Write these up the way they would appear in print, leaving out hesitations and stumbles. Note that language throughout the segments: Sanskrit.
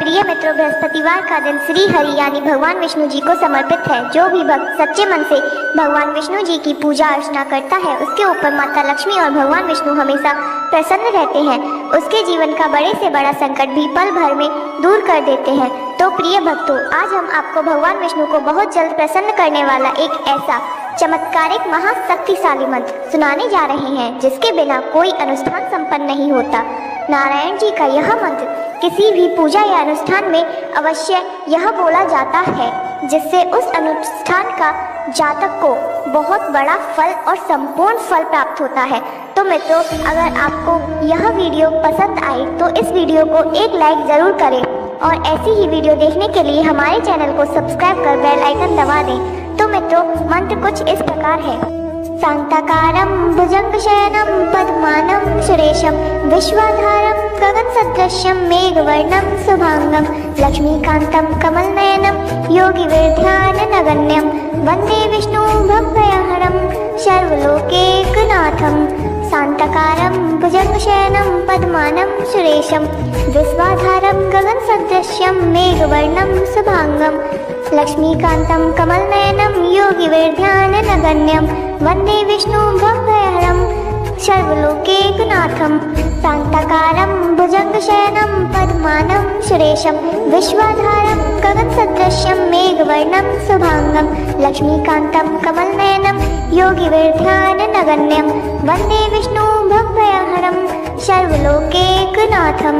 प्रिय मित्रों, बृहस्पतिवार का दिन श्री हरि यानी भगवान विष्णु जी को समर्पित है। जो भी भक्त सच्चे मन से भगवान विष्णु जी की पूजा अर्चना करता है, उसके ऊपर माता लक्ष्मी और भगवान विष्णु हमेशा प्रसन्न रहते हैं। उसके जीवन का बड़े से बड़ा संकट भी पल भर में दूर कर देते हैं। तो प्रिय भक्तों, आज हम आपको भगवान विष्णु को बहुत जल्द प्रसन्न करने वाला एक ऐसा चमत्कारिक महाशक्तिशाली मंत्र सुनाने जा रहे हैं, जिसके बिना कोई अनुष्ठान संपन्न नहीं होता। नारायण जी का यह मंत्र किसी भी पूजा या अनुष्ठान में अवश्य यह बोला जाता है, जिससे उस अनुष्ठान का जातक को बहुत बड़ा फल और संपूर्ण फल प्राप्त होता है। तो मित्रों, अगर आपको यह वीडियो पसंद आए तो इस वीडियो को एक लाइक जरूर करें और ऐसी ही वीडियो देखने के लिए हमारे चैनल को सब्सक्राइब कर बेल आइकन दबा दें। तो मित्रों, मंत्र कुछ इस प्रकार है। शांताकारं भुजंगशयनं पद्मानं सुरेशं विश्वाधारं गगनसदृशं मेघवर्णं शुभांगं लक्ष्मीकान्तं कमलनयनं योगिविध्याननगण्यं वन्दे विष्णु भव्यहरं सर्वलोकैकनाथं। शांताकारं भुजंगशयनं पद्मानं सुरेशं विश्वाधारं गगनसदृशं मेघवर्णं शुभांगं लक्ष्मीकान्तं कमलनयनं योगिविध्याननगण्यं वन्दे विष्णु भव्यहरं सर्वलोकैकनाथं। शांताकारं भुजंगशयनं पद्मानं सुरेशं विश्वाधारं गगनसदृशं मेघवर्णं शुभांगं लक्ष्मीकान्तं कमलनयनं योगिविध्याननगण्यं वन्दे विष्णु भव्यहरं सर्वलोकैकनाथं।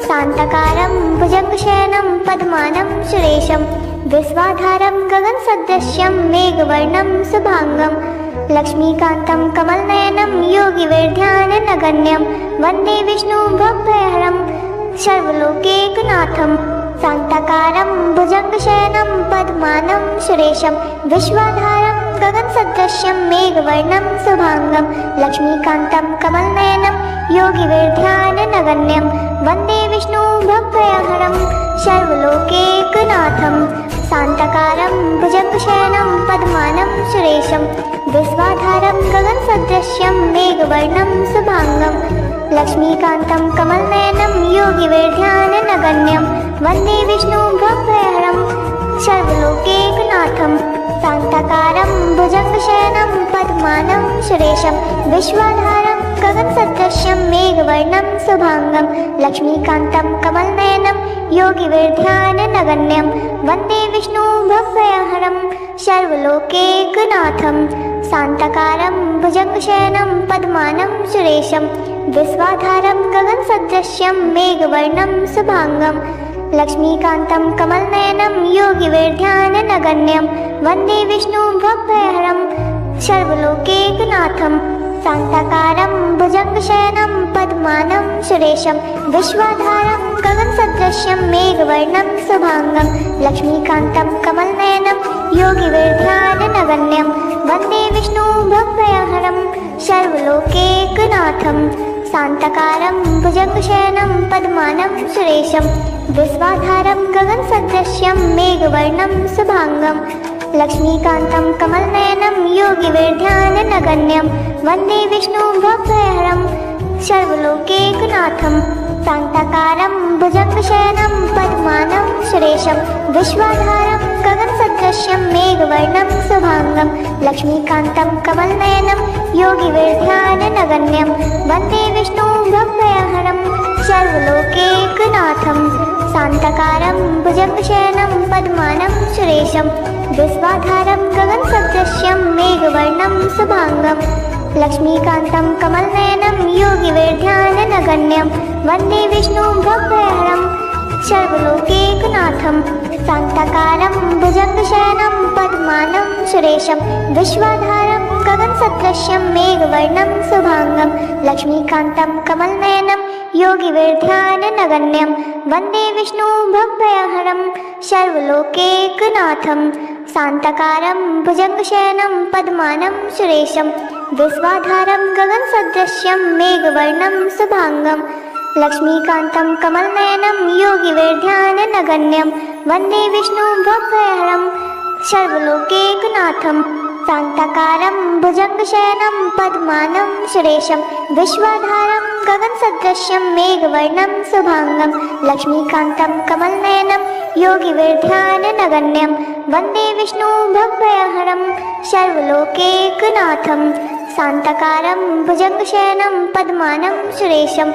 शांताकारं भुजंगशयनं पद्मानं सुरेशं विश्वाधारं गगनसदृशं मेघवर्णं शुभांगं लक्ष्मीकान्तं कमलनयनं योगिविध्याननगण्यं वन्दे विष्णु भव्यहरं सर्वलोकैकनाथं। शांताकारं भुजंगशयनं पद्मानं सुरेशं विश्वाधारं गगनसदृशं मेघवर्णं शुभांगं लक्ष्मीकान्तं कमलनयनं योगिविध्याननगण्यं वन्दे विष्णु भव्यहरं सर्वलोकैकनाथं। शांताकारं भुजंगशयनं पद्मानं सुरेशं विश्वाधारं गगनसदृशं मेघवर्णं शुभांगं लक्ष्मीकान्तं कमलनयनं योगिविध्याननगण्यं वन्दे विष्णु भव्यहरं सर्वलोकैकनाथं। शांताकारं भुजंगशयनं पद्मानं सुरेशं विश्वाधारं गगनसदृशं मेघवर्णं शुभांगं लक्ष्मीकान्तं कमलनयनं योगिविध्याननगण्यं वन्दे विष्णु भव्यहरं सर्वलोकैकनाथं। शांताकारं भुजंगशयनं पद्मानं सुरेशं विश्वाधारं गगनसदृशं मेघवर्णं शुभांगं लक्ष्मीकान्तं कमलनयनं योगिविध्याननगण्यं वन्दे विष्णु भव्यहरं सर्वलोकैकनाथं। शांताकारं भुजंगशयनं पद्मानं सुरेशं विश्वाधारं गगनसदृशं मेघवर्णं शुभांगं लक्ष्मीकान्तं कमलनयनं योगिविध्याननगण्यं वन्दे विष्णु भव्यहरं सर्वलोकैकनाथं। शांताकारं भुजंगशयनं पद्मानं सुरेशं विश्वाधारं गगनसदृशं मेघवर्णं शुभांगं लक्ष्मीकान्तं कमलनयनं योगिविध्याननगण्यं वन्दे विष्णु भव्यहरं सर्वलोकैकनाथं। शांताकारं भुजंगशयनं पद्मानं सुरेशं विश्वाधारं गगनसदृशं मेघवर्णं शुभांगं लक्ष्मीकान्तं कमलनयनं योगिविध्याननगण्यं वन्दे विष्णु भव्यहरं सर्वलोकैकनाथं। शांताकारं भुजंगशयनं पद्मानं सुरेशं विश्वाधारं गगनसदृशं मेघवर्णं शुभांगं लक्ष्मीकान्तं कमलनयनं योगिविध्याननगण्यं वन्दे विष्णु भव्यहरं सर्वलोकैकनाथं। शांताकारं भुजंगशयनं पद्मानं सुरेशं विश्वाधारं गगनसदृशं मेघवर्णं शुभांगं लक्ष्मीकान्तं कमलनयनं योगिविध्याननगण्यं वन्दे विष्णु भव्यहरं सर्वलोकैकनाथं। शांताकारं भुजंगशयनं पद्मानं सुरेशं विश्वाधारं गगनसदृशं मेघवर्णं शुभांगं लक्ष्मीकान्तं कमलनयनं योगिविध्याननगण्यं वन्दे विष्णु भव्यहरं सर्वलोकैकनाथं। शान्ताकारं भुजङ्गशयनं पद्मानं सुरेशं विश्वाधारं गगनसदृशं मेघवर्णं शुभांगं लक्ष्मीकान्तं कमलनयनं योगिविध्याननगण्यं वन्दे विष्णु भवभयहरं सर्वलोकैकनाथं। शान्ताकारं भुजङ्गशयनं पद्मानं सुरेशं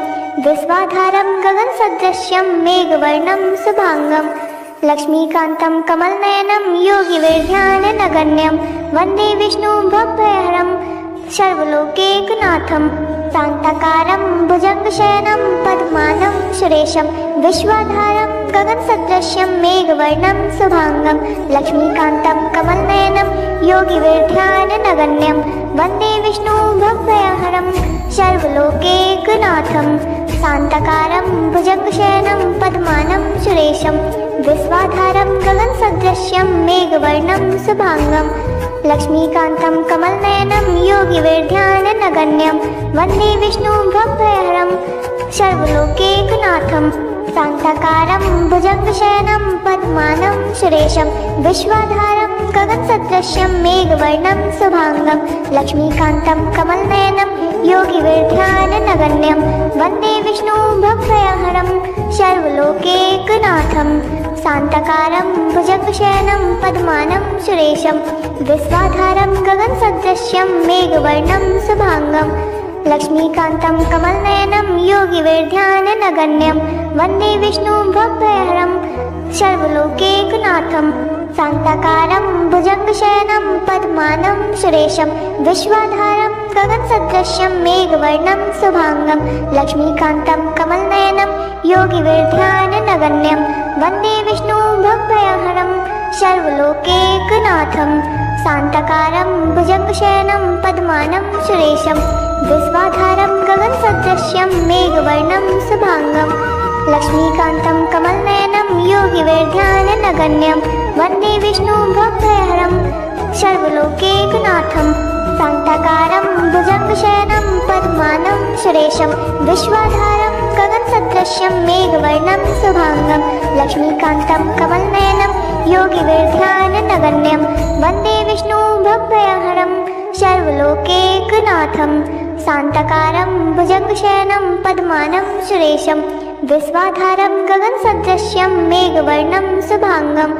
विश्वाधारं गगनसदृशं मेघवर्णं शुभांगं लक्ष्मीकान्तं कमलनयनं योगिविध्याननगण्यं वन्दे विष्णु भवभयहरं सर्वलोकैकनाथं। शान्ताकारं भुजङ्गशयनं पद्मानं सुरेशं विश्वाधारं गगनसदृशं मेघवर्णं शुभांगं लक्ष्मीकान्तं कमलनयनं योगिविध्याननगण्यं वन्दे विष्णु भवभयहरं सर्वलोकैकनाथं। शान्ताकारं भुजङ्गशयनं पद्मानं सुरेशं विश्वाधारं गगनसदृशं मेघवर्णं शुभांगं लक्ष्मीकान्तं कमलनयनं योगिविध्याननगण्यं वन्दे विष्णु भवभयहरं सर्वलोकैकनाथं। शान्ताकारं भुजङ्गशयनं पद्मानं सुरेशं विश्वाधारं गगनसदृशं मेघवर्णं शुभांगं लक्ष्मीकान्तं कमलनयनं योगिविध्याननगण्यं वन्दे विष्णु भवभयहरं सर्वलोकैकनाथं। शान्ताकारं भुजङ्गशयनं पद्मानं सुरेशं विश्वाधारं गगनसदृशं मेघवर्णं शुभांगं लक्ष्मीकान्तं कमलनयनं योगिविध्याननगण्यं वन्दे विष्णु भवभयहरं सर्वलोकैकनाथं। शान्ताकारं भुजङ्गशयनं पद्मानं सुरेशं विश्वाधारं गगनसदृशं मेघवर्णं शुभांगं लक्ष्मीकान्तं कमलनयनं योगिविध्याननगण्यं वन्दे विष्णु भवभयहरं सर्वलोकैकनाथं। शान्ताकारं भुजङ्गशयनं पद्मानं सुरेशं विश्वाधारं गगनसदृशं मेघवर्णं शुभांगं लक्ष्मीकान्तं कमलनयनं योगिविध्याननगण्यं वन्दे विष्णु भवभयहरं सर्वलोकैकनाथं। शान्ताकारं भुजङ्गशयनं पद्मानं सुरेशं विश्वाधारं गगनसदृशं मेघवर्णं शुभांगं लक्ष्मीकान्तं कमलनयनं योगिविध्याननगण्यं वन्दे विष्णु भवभयहरं सर्वलोकैकनाथं। शान्ताकारं भुजङ्गशयनं पद्मानं सुरेशं विश्वाधारं गगनसदृशं मेघवर्णं शुभांगं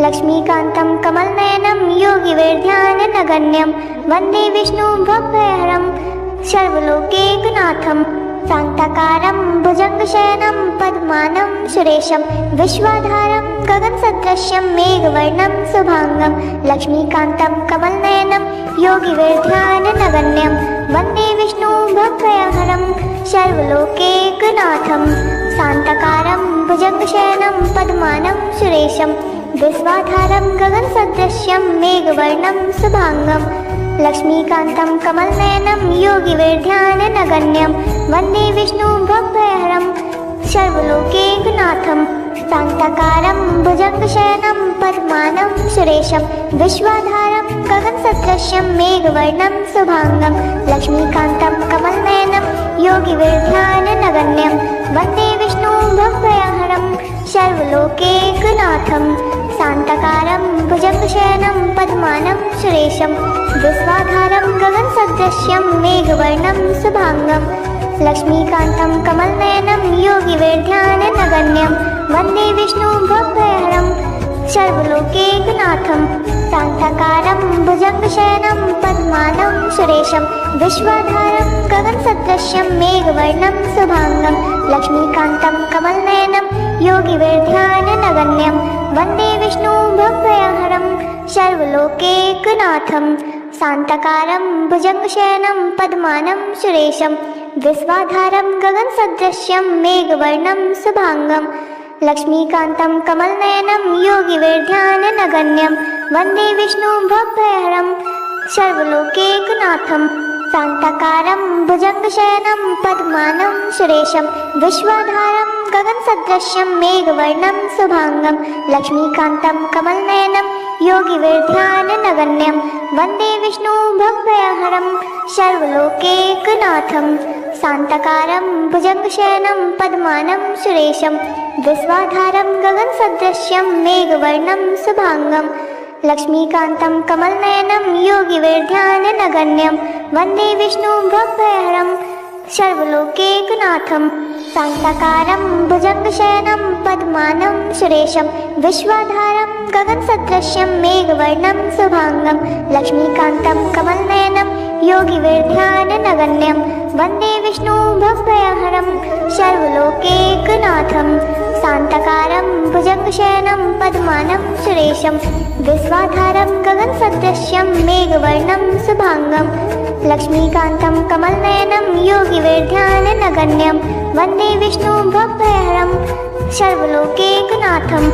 लक्ष्मीकान्तं कमलनयनं योगिविध्याननगण्यं वन्दे विष्णु भवभयहरं सर्वलोकैकनाथं। शान्ताकारं भुजङ्गशयनं पद्मानं सुरेशं विश्वाधारं गगनसदृशं मेघवर्णं शुभांगं लक्ष्मीकान्तं कमलनयनं योगिविध्याननगण्यं वन्दे विष्णु भवभयहरं सर्वलोकैकनाथं। शान्ताकारं भुजङ्गशयनं पद्मानं सुरेशं विश्वाधारं गगनसदृशं मेघवर्णं शुभांगं लक्ष्मीकान्तं कमलनयनं योगिविध्याननगण्यं वन्दे विष्णु भवभयहरं सर्वलोकैकनाथं। शान्ताकारं भुजङ्गशयनं पद्मानं सुरेशं विश्वाधारं गगनसदृशं मेघवर्णं शुभांगं लक्ष्मीकान्तं कमलनयनं योगिविध्याननगण्यं वन्दे विष्णु भवभयहरं सर्वलोकैकनाथं। शान्ताकारं भुजङ्गशयनं पद्मानं सुरेशं विश्वाधारं गगनसदृशं मेघवर्णं शुभांगं लक्ष्मीकान्तं कमलनयनं योगिविध्याननगण्यं वन्दे विष्णु भवभयहरं सर्वलोकैकनाथं। शान्ताकारं भुजङ्गशयनं पद्मानं सुरेशं विश्वाधारं गगनसदृशं मेघवर्णं शुभांगं लक्ष्मीकान्तं कमलनयनं योगिविध्याननगण्यं वन्दे विष्णु भवभयहरं सर्वलोकैकनाथं। शान्ताकारं भुजङ्गशयनं पद्मानं सुरेशं विश्वाधारं गगनसदृशं मेघवर्णं शुभांगं लक्ष्मीकान्तं कमलनयनं योगिविध्याननगण्यं वन्दे विष्णु भवभयहरं सर्वलोकैकनाथं। शान्ताकारं भुजङ्गशयनं पद्मानं सुरेशं विश्वाधारं गगनसदृशं मेघवर्णं शुभांगं लक्ष्मीकान्तं कमलनयनं योगिविध्याननगण्यं वन्दे विष्णु भवभयहरं सर्वलोकैकनाथं। शान्ताकारं भुजङ्गशयनं पद्मानं सुरेशं विश्वाधारं गगनसदृशं मेघवर्णं शुभांगं लक्ष्मीकान्तं कमलनयनं योगिवेर्ध्याननगण्यं वन्दे विष्णुं भवभयहरं सर्वलोकैकनाथं शान्ताकारं भुजङ्गशयनं पद्मानं सुरेशं विश्वाधारं गगनसदृशं मेघवर्णं शुभांगं लक्ष्मीकान्तं कमलनयनं योगिवेर्ध्याननगण्यं वन्दे विष्णुं भवभयहरं सर्वलोकैकनाथं शान्ताकारं भुजङ्गशयनं पद्मानं सुरेशं विश्वाधारं गगनसदृशं मेघवर्णं शुभांगं लक्ष्मीकान्तं कमलनयनं योगिवेर्ध्याननगण्यं वन्दे विष्णुं भवभयहरं सर्वलोकैकनाथं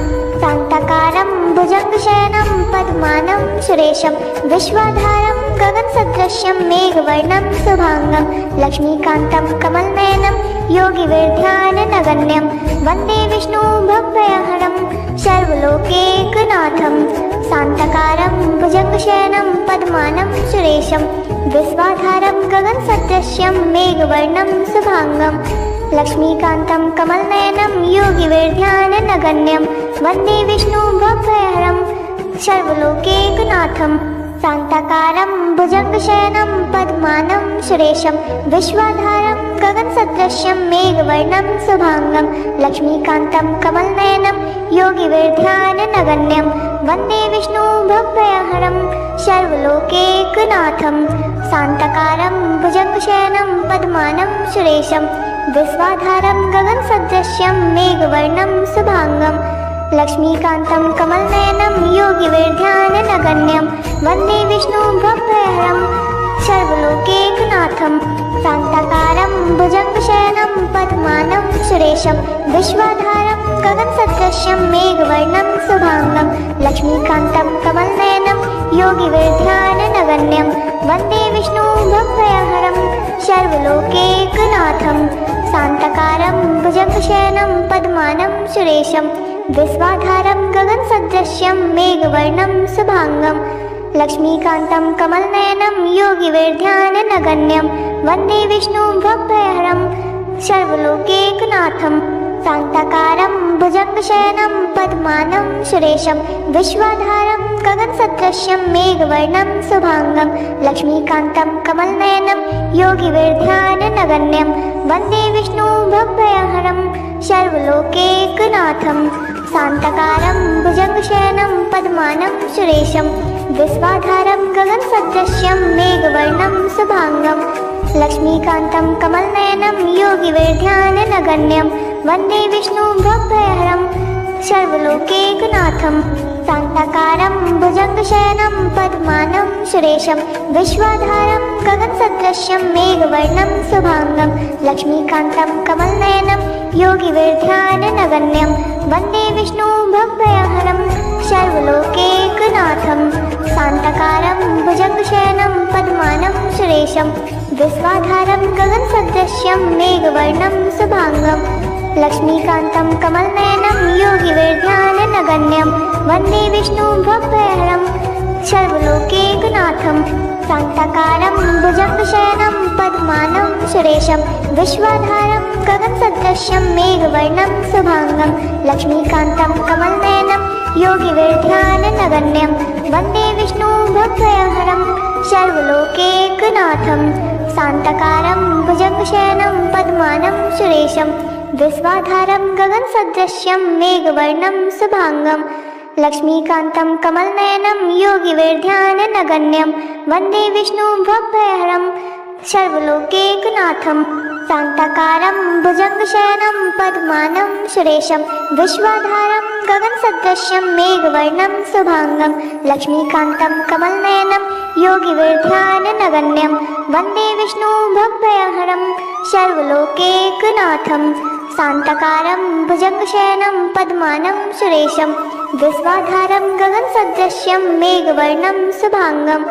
शान्ताकारं भुजङ्गशयनं पद्मानं सुरेशं विश्वाधारं गगनसदृशं मेघवर्णं शुभांगं लक्ष्मीकान्तं कमलनयनं योगिवेर्ध्याननगण्यं वन्दे विष्णुं भवभयहरं सर्वलोकैकनाथं शान्ताकारं भुजङ्गशयनं पद्मानं सुरेशं विश्वाधारं गगनसदृशं मेघवर्णं शुभांगं लक्ष्मीकान्तं कमलनयनं योगिवेर्ध्याननगण्यं वन्दे विष्णुं भवभयहरं सर्वलोकैकनाथं शान्ताकारं भुजङ्गशयनं पद्मानं सुरेशं विश्वाधारं गगनसदृशं मेघवर्णं शुभांगं लक्ष्मीकान्तं कमलनयनं योगिवेर्ध्याननगण्यं वन्दे विष्णुं भवभयहरं सर्वलोकैकनाथं शान्ताकारं भुजङ्गशयनं पद्मानं सुरेशं विश्वाधारं गगनसदृशं मेघवर्णं शुभांगं लक्ष्मीकान्तं कमलनयनं योगिवेर्ध्याननगण्यं वन्दे विष्णुं भवभयहरं सर्वलोकैकनाथं शान्ताकारं भुजङ्गशयनं पद्मानं सुरेशं विश्वाधारं गगनसदृशं मेघवर्णं शुभांगं लक्ष्मीकान्तं कमलनयनं योगिवेर्ध्याननगण्यं वन्दे विष्णुं भवभयहरं सर्वलोकैकनाथं शान्ताकारं भुजङ्गशयनं पद्मानं सुरेशं विश्वाधारं गगनसदृशं मेघवर्णं शुभांगं लक्ष्मीकान्तं कमलनयनं योगिवेर्ध्याननगण्यं वन्दे विष्णुं भवभयहरं सर्वलोकैकनाथं शान्ताकारं भुजङ्गशयनं पद्मानं सुरेशं विश्वाधारं गगनसदृशं मेघवर्णं शुभांगं लक्ष्मीकान्तं कमलनयनं योगिवेर्ध्याननगण्यं वन्दे विष्णुं भवभयहरं सर्वलोकैकनाथं शान्ताकारं भुजङ्गशयनं पद्मानं सुरेशं विश्वाधारं गगनसदृशं मेघवर्णं शुभांगं लक्ष्मीकान्तं कमलनयनं योगिवेर्ध्याननगण्यं वन्दे विष्णुं भवभयहरं सर्वलोकैकनाथं शान्ताकारं भुजङ्गशयनं पद्मानं सुरेशं विश्वाधारं गगनसदृशं मेघवर्णं शुभांगं लक्ष्मीकान्तं कमलनयनं योगिवेर्ध्याननगण्यं वन्दे विष्णुं भवभयहरं सर्वलोकैकनाथं शान्ताकारं भुजङ्गशयनं पद्मानं सुरेशं विश्वाधारं गगनसदृशं मेघवर्णं शुभांगं लक्ष्मीकान्तं कमलनयनं योगिवेर्ध्याननगण्यं वन्दे विष्णुं भवभयहरं सर्वलोकैकनाथं शान्ताकारं भुजङ्गशयनं पद्मानं सुरेशं विश्वाधारं गगनसदृशं मेघवर्णं शुभांगं लक्ष्मीकान्तं कमलनयनं योगिवेर्ध्याननगण्यं वन्दे विष्णुं भवभयहरं सर्वलोकैकनाथं शान्ताकारं भुजङ्गशयनं पद्मानं सुरेशं विश्वाधारं गगनसदृशं मेघवर्णं शुभांगं लक्ष्मीकान्तं कमलनयनं योगिवेर्ध्याननगण्यं वन्दे विष्णुं भवभयहरं सर्वलोकैकनाथं शान्ताकारं भुजङ्गशयनं पद्मानं सुरेशं विश्वाधारं गगनसदृशं मेघवर्णं शुभांगं लक्ष्मीकान्तं कमलनयनं योगिवेर्ध्याननगण्यं वन्दे विष्णुं भवभयहरं सर्वलोकैकनाथं शान्ताकारं भुजङ्गशयनं पद्मानं सुरेशं विश्वाधारं गगनसदृशं मेघवर्णं शुभांगं लक्ष्मीकान्तं कमलनयनं योगिवेर्ध्याननगण्यं वन्दे विष्णुं भवभयहरं सर्वलोकैकनाथं शान्ताकारं भुजङ्गशयनं पद्मानं सुरेशं विश्वाधारं गगनसदृशं मेघवर्णं शुभांगं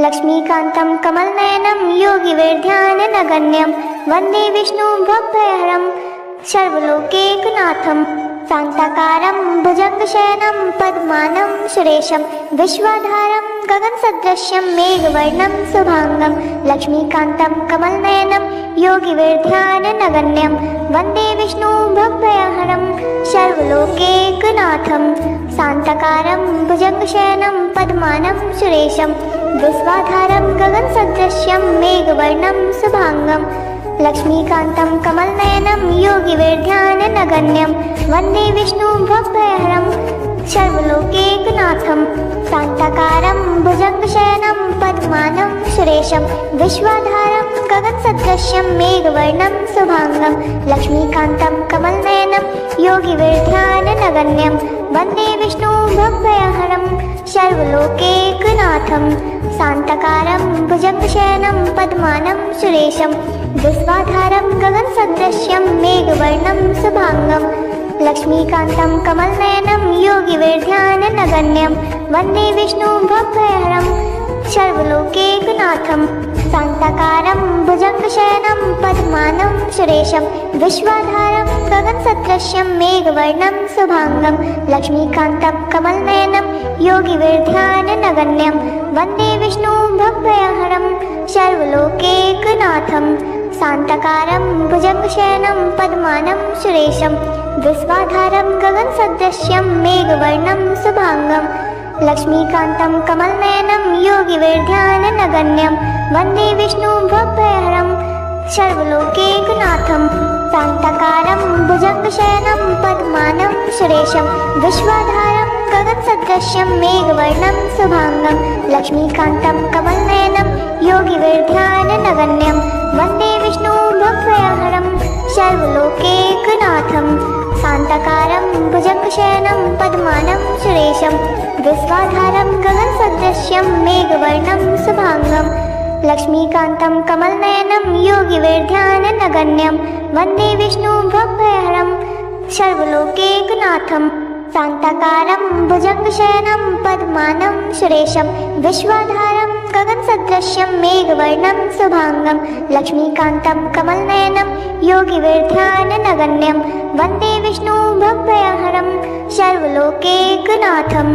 लक्ष्मीकान्तं कमलनयनं योगिवेर्ध्याननगण्यं वन्दे विष्णुं भवभयहरं सर्वलोकैकनाथं शान्ताकारं भुजङ्गशयनं पद्मानं सुरेशं विश्वाधारं गगनसदृशं मेघवर्णं शुभांगं लक्ष्मीकान्तं कमलनयनं योगिवेर्ध्याननगण्यं वन्दे विष्णुं भवभयहरं सर्वलोकैकनाथं शान्तकारं भुजङ्गशयनं पद्मानं सुरेशं विश्वाधारं गगनसदृश्यं मेघवर्णं शुभांगं लक्ष्मीकान्तं कमलनयनं योगिवेद्यानगण्यं वन्दे विष्णुं भवभयहरं सर्वलोकैकनाथं शान्तकारं भुजङ्गशयनं पद्मानं सुरेशं विश्वाधारं गगनसदृश्यं मेघवर्णं शुभांगं लक्ष्मीकान्तं कमलनयनं योगिवेद्यानगण्यं वन्दे विष्णुं भवभयहरं सर्वलोकैकनाथं शान्तकारं भुजङ्गशयनं पद्मानं सुरेशं विश्वाधारं गगनसदृश्यं मेघवर्णं शुभांगं लक्ष्मीकान्तं कमलनयनं योगिवेद्यानगण्यं वन्दे विष्णुं भवभयहरं सर्वलोकैकनाथं शान्तकारं भुजङ्गशयनं पद्मानं सुरेशं विश्वाधारं गगनसदृश्यं मेघवर्णं शुभांगं लक्ष्मीकान्तं कमलनयनं योगिवेद्यानगण्यं वन्दे विष्णुं भवभयहरं सर्वलोकैकनाथं शान्तकारं भुजङ्गशयनं पद्मानं सुरेशं विश्वाधारं गगनसदृश्यं मेघवर्णं शुभांगं लक्ष्मीकान्तं कमलनयनं योगिवेद्यानगण्यं वन्दे विष्णुं भवभयहरं सर्वलोकैकनाथं शान्तकारं भुजङ्गशयनं पद्मानं सुरेशं विश्वाधारं गगनसदृश्यं मेघवर्णं शुभांगं लक्ष्मीकान्तं कमलनयनं योगिवेद्यानगण्यं वन्दे विष्णुं भवभयहरं सर्वलोकैकनाथं शान्तकारं भुजङ्गशयनं पद्मानं सुरेशं विश्वाधारं गगनसदृश्यं मेघवर्णं शुभांगं लक्ष्मीकान्तं कमलनयनं योगिवेद्यानगण्यं वन्दे विष्णुं भवभयहरं सर्वलोकैकनाथं शान्तकारं भुजङ्गशयनं पद्मानं सुरेशं विश्वाधारं गगनसदृश्यं मेघवर्णं शुभांगं लक्ष्मीकान्तं कमलनयनं योगिवेद्यानगण्यं वन्दे विष्णुं भवभयहरं सर्वलोकैकनाथं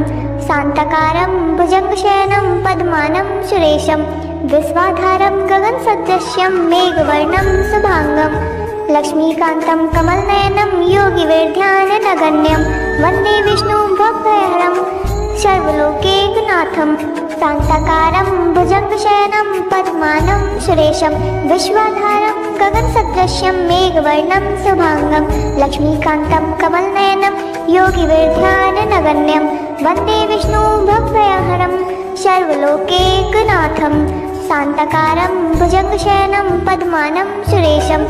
शान्तकारं भुजङ्गशयनं पद्मानं सुरेशं विश्वाधारं गगनसदृश्यं मेघवर्णं शुभांगं लक्ष्मीकान्तं कमलनयनं योगिवेद्यानगण्यं वन्दे विष्णुं भवभयहरं सर्वलोकैकनाथं शान्तकारं भुजङ्गशयनं पद्मानं सुरेशं विश्वाधारं गगनसदृश्यं मेघवर्णं शुभांगं लक्ष्मीकान्तं कमलनयनं योगिवेद्यानगण्यं वन्दे विष्णुं भवभयहरं सर्वलोकैकनाथं शान्तकारं भुजङ्गशयनं पद्मानं सुरेशं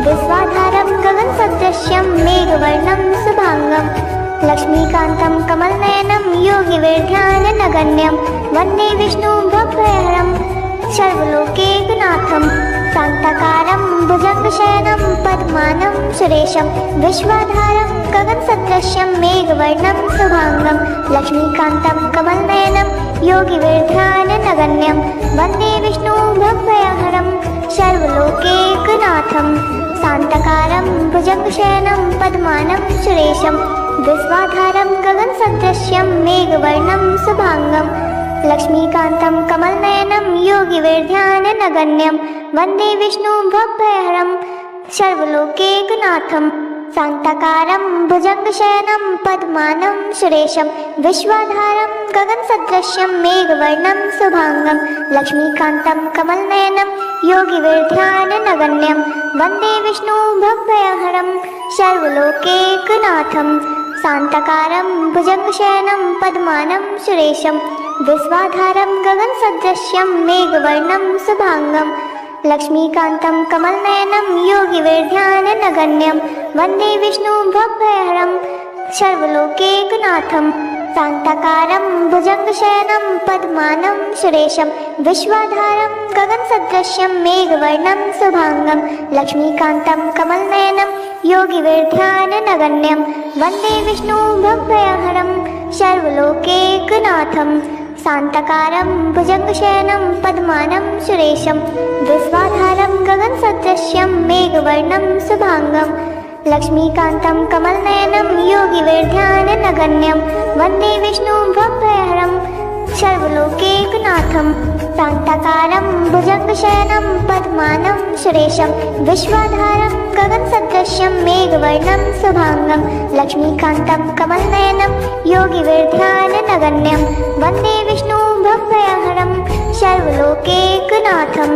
विश्वाधारं गगनसदृश्यं मेघवर्णं शुभांगं लक्ष्मीकान्तं कमलनयनं योगिवेद्यानगण्यं वन्दे विष्णुं भवभयहरं सर्वलोकैकनाथं शान्तकारं भुजङ्गशयनं पद्मानं सुरेशं विश्वाधारं गगनसदृश्यं मेघवर्णं शुभांगं लक्ष्मीकान्तं कमलनयनं योगिवेद्यानगण्यं वन्दे विष्णुं भवभयहरं सर्वलोकैकनाथं शान्तकारं भुजङ्गशयनं पद्मानं सुरेशं विश्वाधारं गगनसदृश्यं मेघवर्णं शुभांगं लक्ष्मीकान्तं कमलनयनं योगिवेद्यानगण्यं वन्दे विष्णुं भवभयहरं सर्वलोकैकनाथं शान्तकारं भुजङ्गशयनं पद्मानं सुरेशं विश्वाधारं गगनसदृश्यं मेघवर्णं शुभांगं लक्ष्मीकान्तं कमलनयनं योगिवेद्यानगण्यं वन्दे विष्णुं भवभयहरं सर्वलोकैकनाथं शान्तकारं भुजङ्गशयनं पद्मानं सुरेशं विश्वाधारं गगनसदृश्यं मेघवर्णं शुभांगं लक्ष्मीकान्तं कमलनयनं योगिवेद्यानगण्यं वन्दे विष्णुं भवभयहरं सर्वलोकैकनाथं शान्तकारं भुजङ्गशयनं पद्मानं सुरेशं विश्वाधारं गगनसदृश्यं मेघवर्णं शुभांगं लक्ष्मीकान्तं कमलनयनं योगिवेद्यानगण्यं वन्दे विष्णुं भवभयहरं सर्वलोकैकनाथं शान्तकारं भुजङ्गशयनं पद्मानं सुरेशं विश्वाधारं गगनसदृश्यं मेघवर्णं शुभांगं लक्ष्मीकान्तं कमलनयनं योगिवेद्यानगण्यं वन्दे विष्णुं भवभयहरं सर्वलोकैकनाथं शान्तकारं भुजङ्गशयनं पद्मानं सुरेशं विश्वाधारं गगनसदृश्यं मेघवर्णं शुभांगं लक्ष्मीकान्तं कमलनयनं योगिविर्ध्याननगण्यं वन्दे विष्णुं भव्यहरं सर्वलोकैकनाथं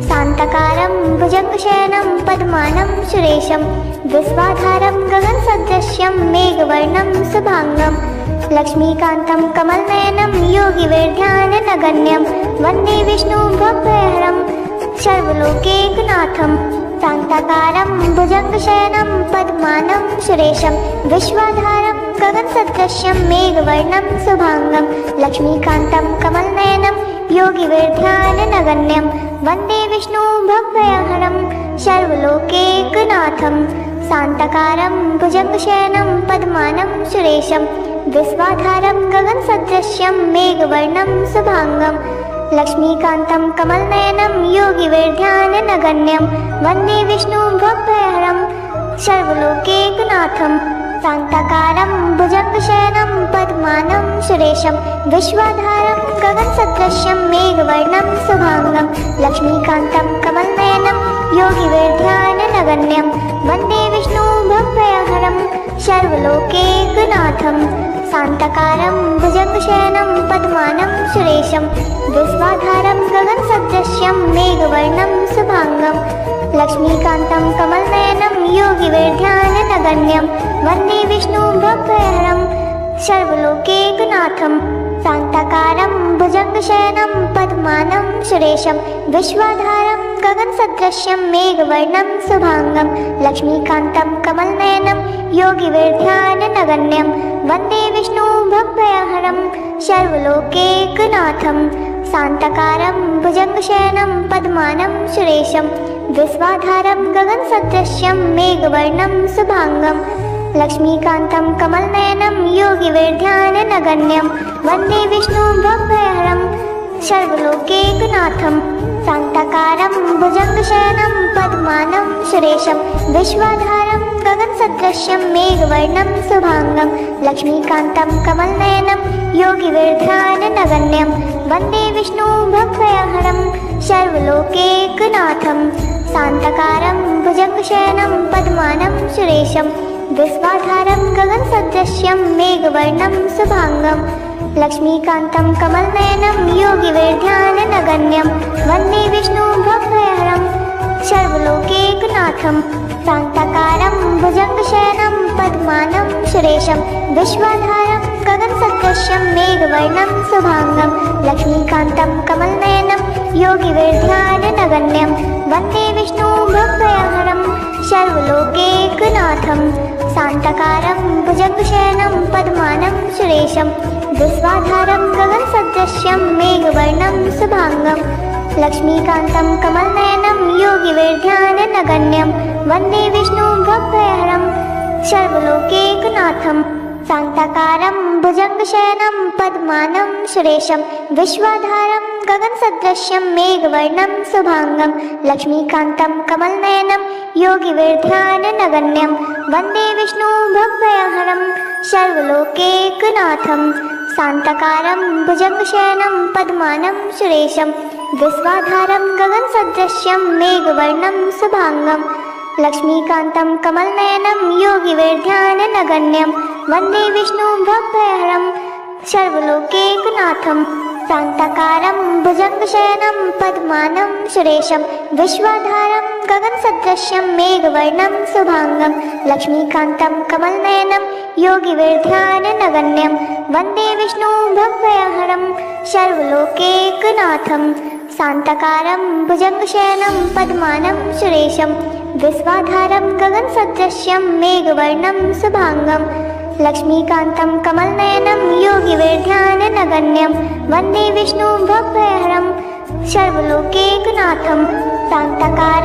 शान्तकारं भुजगशयनं पद्मानं सुरेशं विश्वाधारं गगनसदृशं मेघवर्णं शुभांगं लक्ष्मीकान्तं कमलनयनं योगिविर्ध्याननगण्यं वन्दे विष्णुं भव्यहरं सर्वलोकैकनाथं शान्ताकारं भुजगशयनं पद्मानं सुरेशं विश्वाधारं गगनसदृशं मेघवर्णं शुभांगं लक्ष्मीकान्तं कमलनयनं योगिविर्ध्याननगण्यं वन्दे विष्णुं भव्यहरं सर्वलोकैकनाथं शान्तकारं भुजगशयनं पद्मानं सुरेशं विश्वाधारं गगनसदृशं मेघवर्णं शुभांगं लक्ष्मीकान्तं कमलनयनं योगिविर्ध्याननगण्यं वन्दे विष्णुं भव्यहरं सर्वलोकैकनाथं शान्तकारं भुजगशयनं पद्मानं सुरेशं विश्वाधारं गगनसदृशं मेघवर्णं शुभांगं लक्ष्मीकान्तं कमलनयनं योगिविर्ध्याननगण्यं वन्दे विष्णुं भव्यहरं सर्वलोकैकनाथं शान्तकारं भुजगशयनं पद्मानं सुरेशं विश्वाधारं गगनसदृशं मेघवर्णं शुभांगं लक्ष्मीकान्तं कमलनयनं योगिविर्ध्याननगण्यं वन्दे विष्णुं भव्यहरं सर्वलोकैकनाथं शान्तकारं भुजगशयनं पद्मानं सुरेशं विश्वाधारं गगनसदृशं मेघवर्णं शुभांगं लक्ष्मीकान्तं कमलनयनं योगिविर्ध्याननगण्यं वन्दे विष्णुं भव्यहरं सर्वलोकैकनाथं शान्तकारं भुजगशयनं पद्मानं सुरेशं विश्वाधारं गगनसदृशं मेघवर्णं शुभांगं लक्ष्मीकान्तं कमलनयनं योगिविर्ध्याननगण्यं वन्दे विष्णुं भव्यहरं सर्वलोकैकनाथं शान्तकारं भुजगशयनं पद्मानं सुरेशं विश्वाधारं गगनसदृशं मेघवर्णं शुभांगं लक्ष्मीकान्तं कमलनयनं योगिविर्ध्याननगण्यं वन्दे विष्णुं भव्यहरं सर्वलोकैकनाथं शान्तकारं भुजगशयनं पद्मानं सुरेशं विश्वाधारं गगनसदृशं मेघवर्णं शुभांगं लक्ष्मीकान्तं कमलनयनं योगिविर्ध्याननगण्यं वन्दे विष्णुं भव्यहरं सर्वलोकैकनाथं शान्तकारं भुजगशयनं पद्मानं सुरेशं विश्वाधारं गगनसदृशं मेघवर्णं शुभांगं लक्ष्मीकान्तं कमलनयनं योगिविर्ध्याननगण्यं वन्दे विष्णुं भव्यहरं सर्वलोकैकनाथं शान्तकारं भुजगशयनं पद्मानं सुरेशं विश्वाधारं गगनसदृशं मेघवर्णं शुभांगं लक्ष्मीकान्तं कमलनयनं योगिविर्ध्याननगण्यं वन्दे विष्णुं भव्यहरं सर्वलोकैकनाथं शान्तकारं भुजगशयनं पद्मानं सुरेशं विश्वाधारं गगनसदृशं मेघवर्णं शुभांगं लक्ष्मीकान्तं कमलनयनं योगिविर्ध्याननगण्यं वन्दे विष्णुं भव्यहरं सर्वलोकैकनाथं शान्तकारं भुजगशयनं पद्मानं सुरेशं विश्वाधारं गगनसदृशं मेघवर्णं शुभांगं लक्ष्मीकान्तं कमलनयनं योगिविर्ध्याननगण्यं वन्दे विष्णुं भव्यहरं सर्वलोकैकनाथं शान्तकारं भुजगशयनं पद्मानं सुरेशं विश्वाधारं गगनसदृशं मेघवर्णं शुभांगं लक्ष्मीकान्तं कमलनयनं योगिविर्ध्याननगण्यं वन्दे विष्णुं भव्यहरं सर्वलोकैकनाथं शान्तकारं भुजगशयनं पद्मानं सुरेशं विश्वाधारं गगनसदृशं मेघवर्णं शुभांगं लक्ष्मीकान्तं कमलनयनं योगिविर्ध्याननगण्यं वन्दे विष्णुं भव्यहरं सर्वलोकैकनाथं शान्तकारं